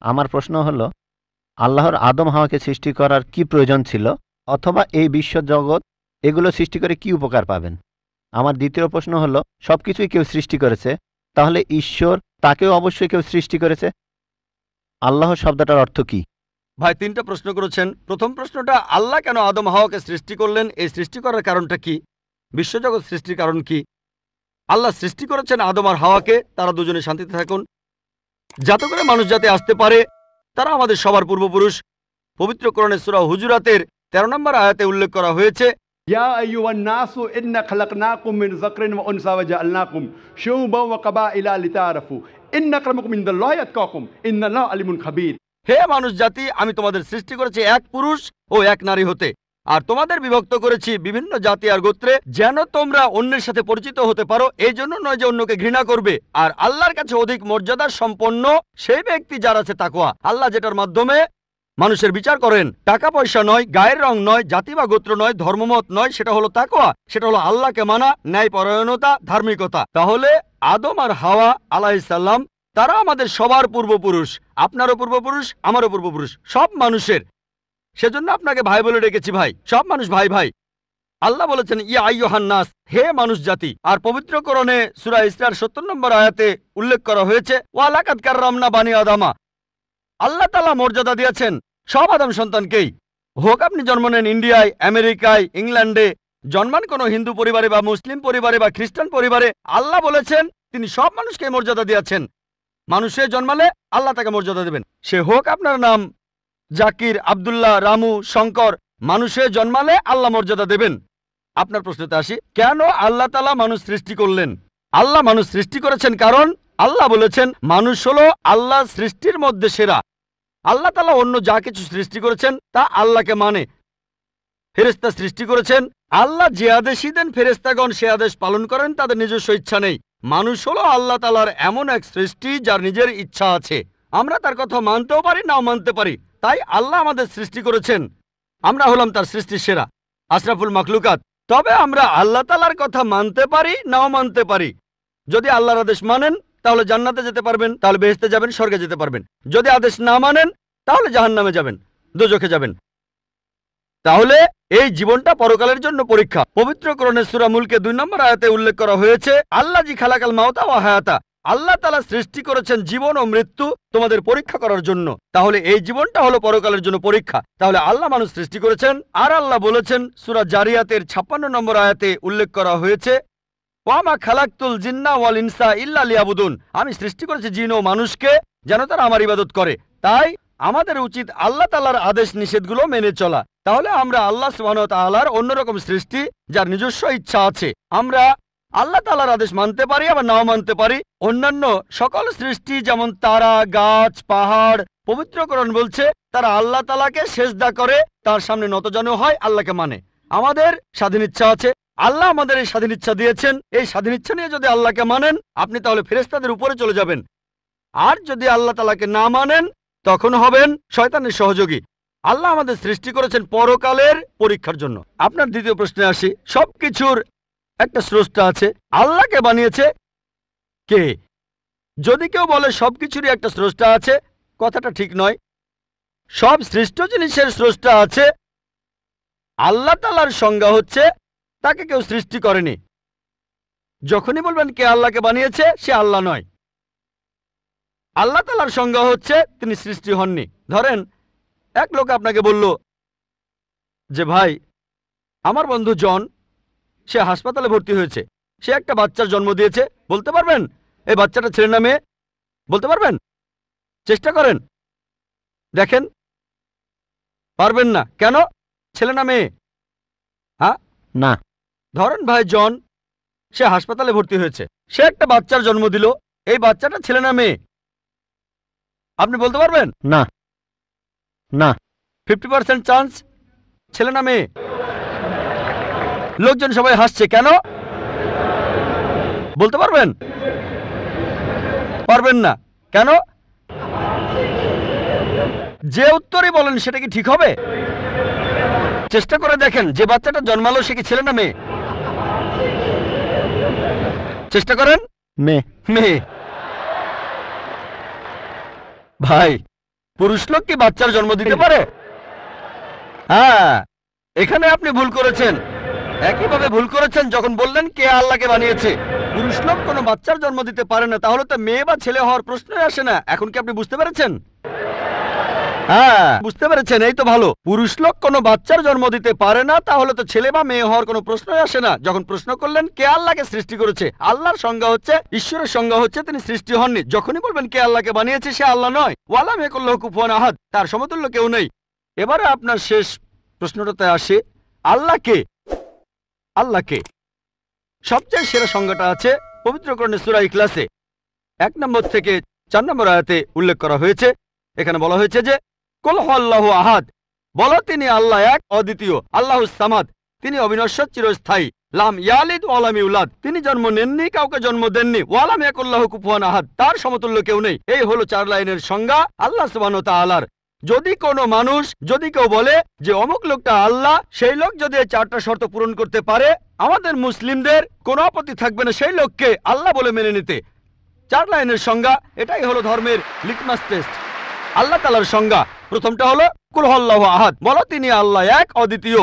আমার প্রশ্ন হলো, আল্লাহর আদম হাওয়াকে সৃষ্টি করার কি প্রয়োজন ছিল, অথবা এই বিশ্ব জগৎ এগুলো সৃষ্টি করে কি উপকার পাবেন? আমার দ্বিতীয় প্রশ্ন হলো, সবকিছুই কেউ সৃষ্টি করেছে, তাহলে ঈশ্বর তাকেও অবশ্যই কেউ সৃষ্টি করেছে। আল্লাহ শব্দটার অর্থ কি? ভাই 3টা প্রশ্ন করেছেন। প্রথম প্রশ্নটা, আল্লাহ কেন আদম হাওয়াকে সৃষ্টি করলেন, এই সৃষ্টি করার কারণটা কি? বিশ্বজগৎ সৃষ্টির কারণ কি? আল্লাহ সৃষ্টি করেছেন আদম আর হাওয়াকে, তারা দুজনে শান্তিতে থাকুন, যাতে করে মানুষ যাতে আসতে পারে। তারা আমাদের সবার পূর্বপুরুষ। পবিত্র কোরআনে সূরা হুজুরাতের 13 নম্বর আয়াতে উল্লেখ করা হয়েছে, ইয়া আইয়ুহান নাসু ইন্না খালাকনাকুম মিন যাকরিন ওয়া উনসা ওয়া জাআলনাকুম শুউবান ওয়া কাবাইলা লিতাআরাফু ইন্না আক্রামাকুম ইনদাল্লাহি আতকাকুম ইন্নাল্লাহা আলিমুন খাবীর। হে মানুষ জাতি, আমি তোমাদের সৃষ্টি করেছি এক পুরুষ ও এক নারী হতে, আর তোমাদের বিভক্ত করেছি বিভিন্ন জাতি আর গোত্রে, যেন তোমরা অন্যের সাথে পরিচিত হতে পারো। এই জন্য নয় যে অন্যকে ঘৃণা করবে। আর আল্লাহর কাছে অধিক মর্যাদা সম্পন্ন সেই ব্যক্তি যার আছে তাকওয়া। আল্লাহ যেটার মাধ্যমে মানুষের বিচার করেন, টাকা পয়সা নয়, গায়ের রং নয়, জাতি বা গোত্র নয়, ধর্মমত নয়, সেটা হলো তাকওয়া। সেটা হলো আল্লাহকে মানা, ন্যায়পরায়ণতা, ধার্মিকতা। তাহলে আদম আর হাওয়া আলাইহিস সালাম তারা আমাদের সবার পূর্বপুরুষ। আপনারও পূর্বপুরুষ, আমারও পূর্বপুরুষ, সব মানুষের। সেজন্য আপনাকে ভাই বলে ডেকেছি। ভাই, সব মানুষ ভাই ভাই। আল্লাহ বলেছেন ইয়া আইয়ুহান নাস, হে মানুষ জাতি। আর পবিত্র কোরআনে সূরা ইসরার 70 নম্বর আয়াতে উল্লেখ করা হয়েছে, ওয়া লাকাদ কাররামনা বানি আদামা। আল্লাহ তাআলা মর্যাদা দিয়েছেন সব আদম সন্তানকেই। হোক আপনি জন্ম নেন ইন্ডিয়ায়, আমেরিকায়, ইংল্যান্ডে, জন্মান কোনো হিন্দু পরিবারে বা মুসলিম পরিবারে বা খ্রিস্টান পরিবারে, আল্লাহ বলেছেন তিনি সব মানুষকে মর্যাদা দিয়েছেন। মানুষে জন্মালে আল্লাহ তাকে মর্যাদা দেবেন। সে হোক আপনার নাম জাকির, আব্দুল্লাহ, রামু, শঙ্কর, মানুষে জন্মালে আল্লাহ মর্যাদা দেবেন। আপনার প্রশ্নতে আসি, কেন আল্লাহ তাআলা মানুষ সৃষ্টি করলেন? আল্লাহ মানুষ সৃষ্টি করেছেন কারণ আল্লাহ বলেছেন মানুষ হলো আল্লাহ সৃষ্টির মধ্যে সেরা। আল্লাহ তাআলা অন্য যা কিছু সৃষ্টি করেছেন তা আল্লাহকে মানে। ফেরেশতা সৃষ্টি করেছেন, আল্লাহ যে আদেশই দেন ফেরেশতাগণ সে আদেশ পালন করেন, তাদের নিজস্ব ইচ্ছা নেই। মানুষ হলো আল্লাহ তাআলার এমন এক সৃষ্টি যার নিজের ইচ্ছা আছে। আমরা তার কথা মানতেও পারি, নাও মানতে পারি। তাই আল্লাহ আমাদের সৃষ্টি করেছেন, আমরা হলাম তার সৃষ্টির সেরা, আশরাফুল মাখলুকাত। তবে আমরা আল্লাহ তাআলার কথা মানতে পারি, নাও মানতে পারি। যদি আল্লাহর আদেশ মানেন তাহলে জান্নাতে যেতে পারবেন, তাহলে বেহেশতে যাবেন, স্বর্গে যেতে পারবেন। যদি আদেশ না মানেন তাহলে জাহান্নামে যাবেন, দোজখে যাবেন। তাহলে এই জীবনটা পরকালের জন্য পরীক্ষা। পবিত্র কোরআনের সূরা মুলকে 2 নম্বর আয়াতে উল্লেখ করা হয়েছে, আল্লাহ জি খালাকাল মাউতা ওয়া হায়াতা। আল্লাহ তাআলা সৃষ্টি করেছেন জীবন ও মৃত্যু তোমাদের পরীক্ষা করার জন্য। তাহলে এই জীবনটা হলো পরকালের জন্য পরীক্ষা। তাহলে আল্লাহ মানুষ সৃষ্টি করেছেন। আর আল্লাহ বলেছেন সূরা জারিয়াতের 56 নম্বর আয়াতে উল্লেখ করা হয়েছে, ওয়ামা খালাকতুল জিন্না ওয়াল ইনসা ইল্লা লিয়াবুদুন। আমি সৃষ্টি করেছি জিন ও মানুষকে যেন তারা আমার ইবাদত করে। তাই আমাদের উচিত আল্লাহ তাআলার আদেশ নিষেধগুলো মেনে চলা। তাহলে আমরা আল্লাহ সুবহানাহু ওয়া তাআলার অন্যরকম সৃষ্টি যার নিজস্ব ইচ্ছা আছে। আমরা আল্লাহ তাআলার আদেশ মানতে পারি, আবার নাও মানতে পারি। অন্যান্য সকল সৃষ্টি যেমন তারা, গাছ, পাহাড়, পবিত্র কোরআন বলছে তারা আল্লাহ তাআলাকে সেজদা করে, তার সামনে নতজানু হয়, আল্লাহকে মানে। আমাদের স্বাধীন ইচ্ছা আছে, আল্লাহ আমাদের এই স্বাধীন ইচ্ছা দিয়েছেন। এই স্বাধীন ইচ্ছা নিয়ে যদি আল্লাহকে মানেন আপনি তাহলে ফেরেশতাদের উপরে চলে যাবেন। আর যদি আল্লাহ তাআলাকে না মানেন তখন হবেন শয়তানের সহযোগী। আল্লাহ আমাদের সৃষ্টি করেছেন পরকালের পরীক্ষার জন্য। আপনার দ্বিতীয় প্রশ্নে আসি, সবকিছুর একটা স্রষ্টা আছে, আল্লাহকে বানিয়েছে কে? যদি কেউ বলে সবকিছুরই একটা স্রষ্টা আছে, কথাটা ঠিক নয়। সব সৃষ্ট জিনিসের স্রষ্টা আছে। আল্লাহ তাআলার সংজ্ঞা হচ্ছে তাকে কেউ সৃষ্টি করেনি। যখনই বলবেন কে আল্লাহকে বানিয়েছে, সে আল্লাহ নয়। আল্লাহ তাআলার সংজ্ঞা হচ্ছে তিনি সৃষ্টি হননি। ধরেন এক লোক আপনাকে বলল যে ভাই, আমার বন্ধু জন, সে হাসপাতালে ভর্তি হয়েছে, সে একটা বাচ্চার জন্ম দিয়েছে। বলতে পারবেন এই বাচ্চাটা ছেলে না মেয়ে? বলতে পারবেন? চেষ্টা করেন, দেখেন। পারবেন না কেন? ছেলে না মেয়ে? হ্যাঁ না। ধরেন ভাই জন, সে হাসপাতালে ভর্তি হয়েছে, সে একটা বাচ্চার জন্ম দিল। এই বাচ্চাটা ছেলে না মেয়ে? আপনি বলতে পারবেন? না। না। 50% চান্স ছেলে না মেয়ে। লোকজন সবাই হাসছে কেন? বলতে পারবেন? পারবেন না কেন? যে উত্তরই বলেন সেটা কি ঠিক হবে? চেষ্টা করে দেখেন, যে বাচ্চাটা জন্মালো সে কি ছেলে না মেয়ে? চেষ্টা করেন। মেয়ে। মেয়ে। ভাই পুরুষ লোক কি বাচ্চার জন্ম দিতে পারে? হ্যাঁ, এখানে আপনি ভুল করেছেন। একইভাবে ভুল করেছেন যখন বললেন কে আল্লাহকে বানিয়েছে। পুরুষ লোক কোনো বাচ্চার জন্ম দিতে পারে না, তাহলে তো মেয়ে বা ছেলে হওয়ার প্রশ্নই আসে না। এখন কি আপনি বুঝতে পেরেছেন? হ্যাঁ, বুঝতে পেরেছেন, এই তো ভালো। পুরুষ লোক কোনো বাচ্চার জন্ম দিতে পারে না, তাহলে তো ছেলে বা মেয়ে হওয়ার কোনো প্রশ্নই আসে না। যখন প্রশ্ন করলেন কে আল্লাহকে সৃষ্টি করেছে, আল্লাহর সংজ্ঞা হচ্ছে, ঈশ্বরের সংজ্ঞা হচ্ছে তিনি সৃষ্টি হননি। যখনই বলবেন কে আল্লাহকে বানিয়েছে, সে আল্লাহ নয়। ওয়ালাম ইয়াকুল্লাহু কুফুয়ান আহাদ, তার সমতুল্য কেউ নেই। এবারে আপনার শেষ প্রশ্নটাতে আসে, আল্লাহ কে? আল্লাহকে সবচেয়ে সেরা সংজ্ঞাটা আছে পবিত্র কোরআনে সূরা ইখলাসে 1 নম্বর থেকে 4 নম্বর আয়াতে উল্লেখ করা হয়েছে। এখানে বলা হয়েছে যে কুল হুয়াল্লাহু আহাদ, বলো তিনি আল্লাহ এক অদ্বিতীয়, আল্লাহুস সামাদ, তিনি অবিনশ্বর চিরস্থায়ী, লাম ইয়ালিদ ওয়া লাম ইউলাদ, তিনি জন্ম নেননি, কাউকে জন্ম দেননি, ওয়া লাম ইয়াকুল্লাহু কুফুয়ান আহাদ, তার সমতুল্য কেউ নেই। এই হলো 4 লাইনের সংজ্ঞা আল্লাহ সুবহানাহু ওয়া তাআলার। যদি কোনো মানুষ, যদি কেউ বলে যে অমুক লোকটা আল্লাহ, সেই লোক যদি এই 4টা শর্ত পূরণ করতে পারে, আমাদের মুসলিমদের কোনো আপত্তি থাকবে না সেই লোককে আল্লাহ বলে মেনে নিতে। 4 লাইনের সংজ্ঞা, এটাই হলো ধর্মের লিটমাস টেস্ট। আল্লাহ তাআলার সংজ্ঞা প্রথমটা হলো কুল হুয়াল্লাহু আহাদ, বলো তিনি আল্লাহ এক অদ্বিতীয়,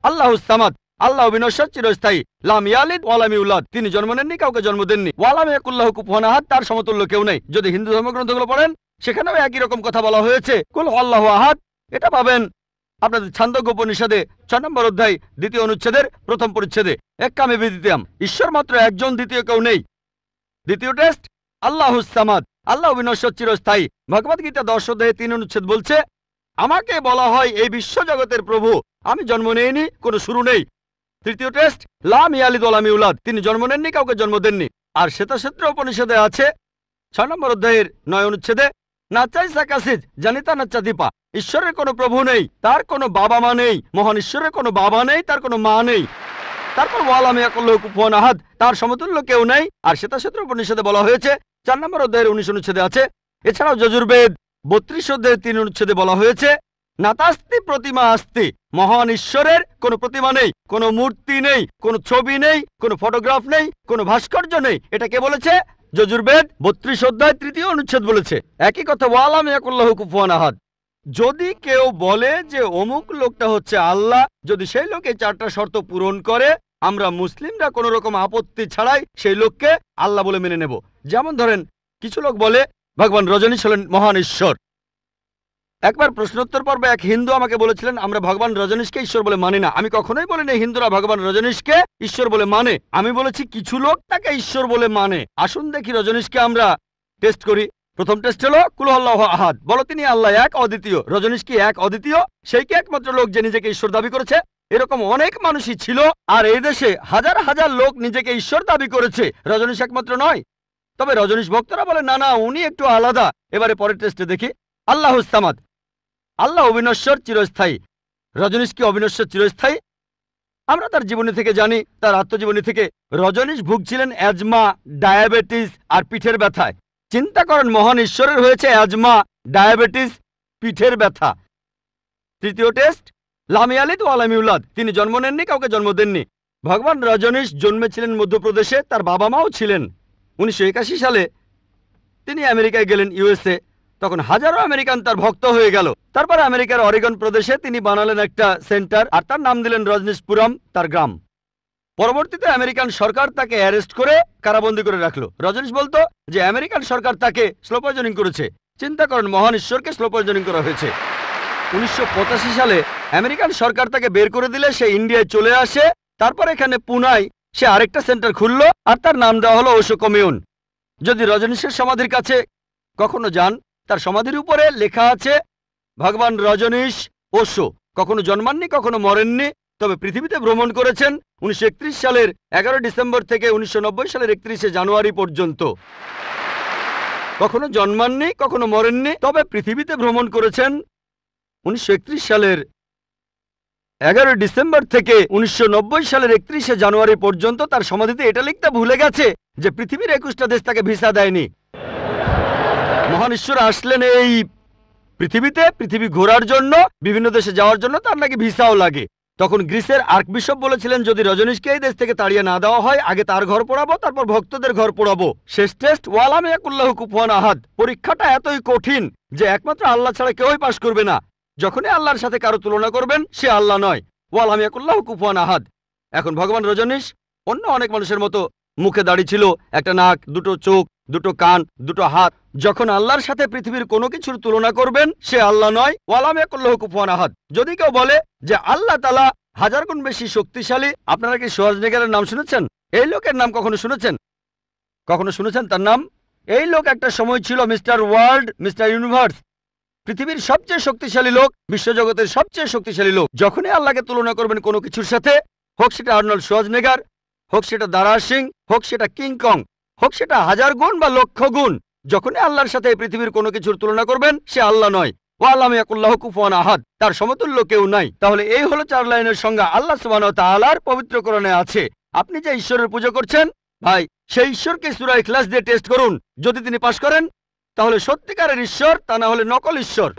আল্লাহুস সামাদ, আল্লাহ বিনশ্বর চিরস্থায়ী, লাম ইয়ালিদ ওয়া লাম ইউলাদ, তিনি জন্ম নেননি, কাউকে জন্ম দেননি, ওয়া লাম ইয়াকুল্লাহু কুফুয়ান আহাদ, তার সমতুল্য কেউ নেই। যদি হিন্দু ধর্মগ্রন্থগুলো পড়েন, সেখানেও একই রকম কথা বলা হয়েছে, কুল হুয়াল্লাহু আহাদ। এটা পাবেন আপনাদের ছান্দোগ্য উপনিষদে 6 নম্বর অধ্যায় 2য় অনুচ্ছেদের 1ম পরিচ্ছেদে। এক্কামে বিদ্বিতীয়াম, ঈশ্বর মাত্র একজন, দ্বিতীয় কেউ নেই। দ্বিতীয় টেস্ট আল্লাহুস সামাদ, আল্লাহ বিনশ্বর চিরস্থায়ী। ভগবদ গীতা 10 অধ্যায়ে 3 অনুচ্ছেদ বলছে, আমাকে বলা হয় এই বিশ্বজগতের প্রভু, আমি জন্ম নেইনি, কোনো শুরু নেই। তৃতীয় টেস্ট লাম ইয়ালিদ ওয়া লাম ইউলাদ, তিনি জন্ম নেননি, কাউকে জন্ম দেননি। আর শ্বেতাক্ষেত্র উপনিষদে আছে 6 নম্বর অধ্যায়ের 9 অনুচ্ছেদে, নাচাই সাকাসিজ জানিতা নাচা দীপা, ঈশ্বরের কোনো প্রভু নেই, তার কোনো বাবা মা নেই, মহান ঈশ্বরের কোনো বাবা নেই, তার কোনো মা নেই। তারপর ওয়ালাম ইয়াকুল্লাহু কুফুয়ান আহাদ, তার সমতুল্য কেউ নেই। আর শ্বেতাক্ষেত্র উপনিষদে বলা হয়েছে 4 নম্বর অধ্যায়ের 19 অনুচ্ছেদে আছে। এছাড়াও যজুর্বেদ 32 অধ্যায়ের 3 অনুচ্ছেদে বলা হয়েছে, নাতাস্তি প্রতিমা আস্তি, মহান ঈশ্বরের কোনো প্রতিমা নেই, কোনো মূর্তি নেই, কোনো ছবি নেই, কোনো ফটোগ্রাফ নেই, কোনো ভাস্কর্য নেই। এটা কে বলেছে? যজুর্বেদ 32 অধ্যায় 3য় অনুচ্ছেদ বলেছে একই কথা, ওয়ালাম ইয়াকুল্লাহু কুফুয়ান আহাদ। যদি কেউ বলে যে অমুক লোকটা হচ্ছে আল্লাহ, যদি সেই লোক এই 4টা শর্ত পূরণ করে, আমরা মুসলিমরা কোনো রকম আপত্তি ছাড়াই সেই লোককে আল্লাহ বলে মেনে নেব। যেমন ধরেন, কিছু লোক বলে ভগবান রজনীশ হলেন মহান ঈশ্বর। একবার প্রশ্নোত্তর পর্বে এক হিন্দু আমাকে বলেছিলেন, আমরা ভগবান রজনীশকে ঈশ্বর বলে মানি না। আমি কখনোই বলিনি হিন্দুরা ভগবান রজনীশকে ঈশ্বর বলে মানে। আমি বলেছি কিছু লোক তাকে ঈশ্বর বলে মানে। আসুন দেখি রজনীশকে আমরা টেস্ট করি। প্রথম টেস্ট হলো কুল হুয়াল্লাহু আহাদ, বলো তিনি আল্লাহ এক অদ্বিতীয়। রজনীশ কি এক অদ্বিতীয়? সেই কি একমাত্র লোক যে নিজেকে ঈশ্বর দাবি করেছে? এরকম অনেক মানুষই ছিল, আর এই দেশে হাজার হাজার লোক নিজেকে ঈশ্বর দাবি করেছে। রজনীশ একমাত্র নয়। তবে রজনীশ ভক্তরা বলে না না, উনি একটু আলাদা। এবারে পরের টেস্টে দেখি, আল্লাহুস সামাদ, আল্লাহ অবিনশ্বর চিরস্থায়ী। রজনীশ কি অবিনশ্বর চিরস্থায়ী? আমরা তার জীবনী থেকে জানি, তার আত্মজীবনী থেকে, রজনীশ ভুগছিলেন অ্যাজমা, ডায়াবেটিস আর পিঠের ব্যথায়। চিন্তা করেন, মহান ঈশ্বরের হয়েছে অ্যাজমা, ডায়াবেটিস, পিঠের ব্যথা। তৃতীয় টেস্ট লাম ইয়ালিদ ওয়া লাম ইউলাদ, তিনি জন্ম নেননি, কাউকে জন্ম দেননি। ভগবান রজনীশ জন্মেছিলেন মধ্যপ্রদেশে, তার বাবা মাও ছিলেন। 1981 সালে তিনি আমেরিকায় গেলেন, ইউএসএ। তখন হাজারো আমেরিকান তার ভক্ত হয়ে গেল। তারপর আমেরিকার অরিগন প্রদেশে তিনি বানালেন একটা সেন্টার, আর তার নাম দিলেন রজনীশপুরম, তার গ্রাম। পরবর্তীতে আমেরিকান সরকার তাকে অ্যারেস্ট করে কারাবন্দী করে রাখলো। রজনীশ বলতো যে আমেরিকান সরকার তাকে স্লো পয়জনিং করেছে। চিন্তা করেন, মহান ঈশ্বরকে স্লো পয়জনিং করা হয়েছে। 1985 সালে আমেরিকান সরকার তাকে বের করে দিলে সে ইন্ডিয়ায় চলে আসে। তারপর এখানে পুনায় সে আরেকটা সেন্টার খুললো, আর তার নাম দেওয়া হলো ওশো কমিউন। যদি রজনীশের সমাধির কাছে কখনো যান, তার সমাধির উপরে লেখা আছে ভগবান রজনীশ ওশো কখনো জন্মাননি, কখনো মরেননি, তবে পৃথিবীতে ভ্রমণ করেছেন 1931 সালের 11 ডিসেম্বর থেকে 1990 সালের 31শে জানুয়ারি পর্যন্ত। কখনো জন্মাননি, কখনো মরেননি, তবে পৃথিবীতে ভ্রমণ করেছেন 1931 সালের 11 ডিসেম্বর থেকে 1990 সালের 31শে জানুয়ারি পর্যন্ত। তার সমাধিতে এটা লিখতে ভুলে গেছে যে পৃথিবীর 21টা দেশ তাকে ভিসা দেয়নি। মহান ঈশ্বর আসলেন এই পৃথিবীতে, পৃথিবী ঘোরার জন্য, বিভিন্ন দেশে যাওয়ার জন্য তার নাকি ভিসাও লাগে। তখন গ্রিসের আর্কবিশপ বলেছিলেন, যদি রজনীশকে এই দেশ থেকে তাড়িয়ে না দেওয়া হয়, আগে তার ঘর পোড়াবো, তারপর ভক্তদের ঘর পোড়াবো। শেষ টেস্ট ওয়ালাম ইয়াকুল্লাহু কুফুয়ান আহাদ। পরীক্ষাটা এতই কঠিন যে একমাত্র আল্লাহ ছাড়া কেউই পাশ করবে না। যখনই আল্লাহর সাথে কারো তুলনা করবেন, সে আল্লাহ নয়। ওয়ালাম ইয়াকুল্লাহু কুফুয়ান আহাদ। এখন ভগবান রজনীশ অন্য অনেক মানুষের মতো মুখে দাড়ি ছিল, একটা নাক, দুটো চোখ, দুটো কান, দুটো হাত। যখন আল্লাহর সাথে পৃথিবীর কোনো কিছুর তুলনা করবেন, সে আল্লাহ নয়। ওয়ালাম ইয়াকুল্লাহু কুফুয়ান আহাদ। যদি কেউ বলে যে আল্লাহ তাআলা হাজার গুণ বেশি শক্তিশালী, আপনারা কি শোয়ার্জনেগারের নাম শুনেছেন? এই লোকের নাম কখনো শুনেছেন? কখনো শুনেছেন তার নাম? এই লোক একটা সময় ছিল মিস্টার ওয়ার্ল্ড, মিস্টার ইউনিভার্স, পৃথিবীর সবচেয়ে শক্তিশালী লোক, বিশ্বজগতের সবচেয়ে শক্তিশালী লোক। যখনই আল্লাহকে তুলনা করবেন কোনো কিছুর সাথে, হোক সেটা আর্নল্ড শোয়ার্জনেগার, হোক সেটা দারা সিং, হোক সেটা কিং কং, হোক সেটা হাজার গুণ বা লক্ষ গুণ, যখনই আল্লাহর সাথে এই পৃথিবীর কোনো কিছুর তুলনা করবেন, সে আল্লাহ নয়। ওয়ালাম ইয়াকুল্লাহু কুফুয়ান আহাদ। তার সমতুল্য কেউ নাই। তাহলে এই হলো 4 লাইনের সংজ্ঞা আল্লাহ সুবহানাহু ওয়া তাআলার পবিত্র কোরআনে আছে। আপনি যে ঈশ্বরের পূজা করছেন, ভাই, সেই ঈশ্বরকে সূরা ইখলাস দিয়ে টেস্ট করুন। যদি তিনি পাশ করেন, তাহলে সত্যিকারের ঈশ্বর, তা না হলে নকল ঈশ্বর।